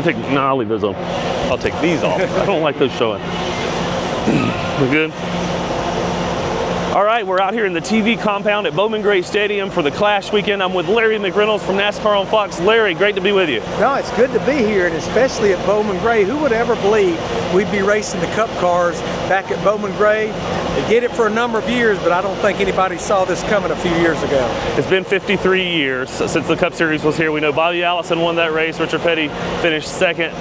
No, I'll leave those on. I'll take these off. I don't like those showing. We're good? All right, we're out here in the TV compound at Bowman Gray Stadium for the Clash weekend. I'm with Larry McReynolds from NASCAR on Fox. Larry, great to be with you. No, it's good to be here, and especially at Bowman Gray. Who would ever believe we'd be racing the Cup cars back at Bowman Gray? They did it for a number of years, but I don't think anybody saw this coming a few years ago. It's been 53 years since the Cup Series was here. We know Bobby Allison won that race. Richard Petty finished second.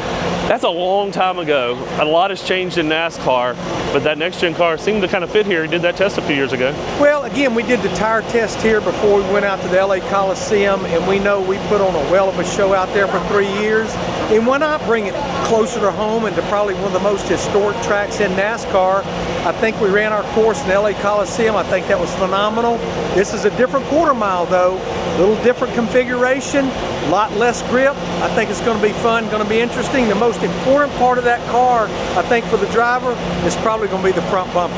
That's a long time ago. A lot has changed in NASCAR, but that next-gen car seemed to kind of fit here. He did that test a few years ago. Well, again, we did the tire test here before we went out to the LA Coliseum, and we know we put on a well of a show out there for 3 years. And why not bring it closer to home and to probably one of the most historic tracks in NASCAR? I think we ran our course in the LA Coliseum. I think that was phenomenal. This is a different quarter mile, though. A little different configuration, a lot less grip. I think it's going to be fun, going to be interesting. The most important part of that car, I think, for the driver is probably going to be the front bumper.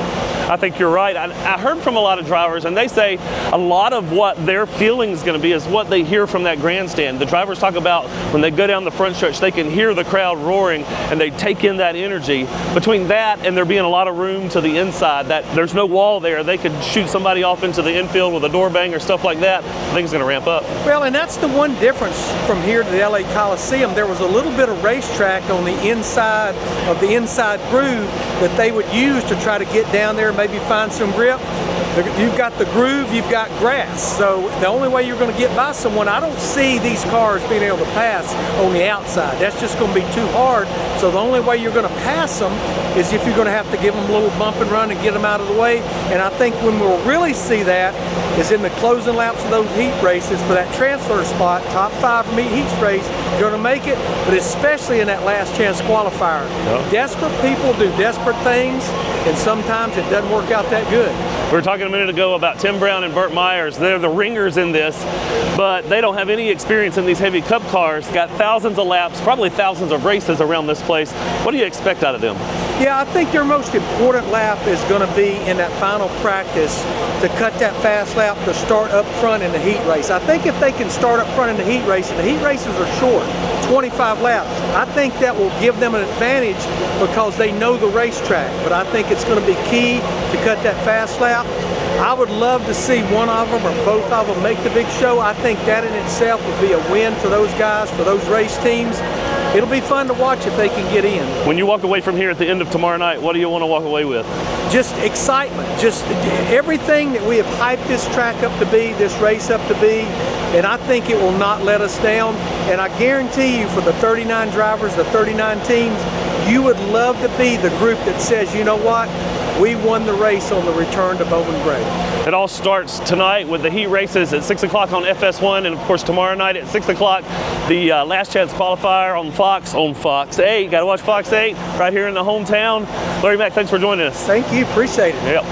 I think you're right. I heard from a lot of drivers, and they say a lot of what their feeling is going to be is what they hear from that grandstand. The drivers talk about when they go down the front stretch, they can hear the crowd roaring, and they take in that energy. Between that and there being a lot of room to the inside, that there's no wall there, they could shoot somebody off into the infield with a door bang or stuff like that. I think it's going to ramp up. Well, and that's the one difference from here to the LA Coliseum. There was a little bit of racetrack on the inside of the inside groove that they would use to try to get down there, maybe find some grip. You've got the groove, you've got grass. So the only way you're going to get by someone, I don't see these cars being able to pass on the outside. That's just going to be too hard. So the only way you're going to pass them is if you're going to have to give them a little bump and run and get them out of the way. And I think when we'll really see that is in the closing laps of those heat races for that transfer spot. Top 5 from each heat race, you're going to make it, but especially in that last chance qualifier. Yep. Desperate people do desperate things, and sometimes it doesn't work out that good. We were talking a minute ago about Tim Brown and Burt Myers. They're the ringers in this, but they don't have any experience in these heavy Cup cars. Got thousands of laps, probably thousands of races around this place. What do you expect out of them? Yeah, I think their most important lap is going to be in that final practice to cut that fast lap to start up front in the heat race. I think if they can start up front in the heat race, and the heat races are short, 25 laps, I think that will give them an advantage because they know the racetrack. But I think it's going to be key to cut that fast lap. I would love to see one of them or both of them make the big show. I think that in itself would be a win for those guys, for those race teams. It'll be fun to watch if they can get in. When you walk away from here at the end of tomorrow night, what do you want to walk away with? Just excitement, just everything that we have hyped this track up to be, this race up to be, and I think it will not let us down. And I guarantee you, for the 39 drivers, the 39 teams, you would love to be the group that says, you know what, we won the race on the return to Bowman Gray. It all starts tonight with the heat races at 6 o'clock on FS1, and of course tomorrow night at 6 o'clock, the last chance qualifier on Fox 8. Got to watch Fox 8 right here in the hometown. Larry Mack, thanks for joining us. Thank you, appreciate it. Yep.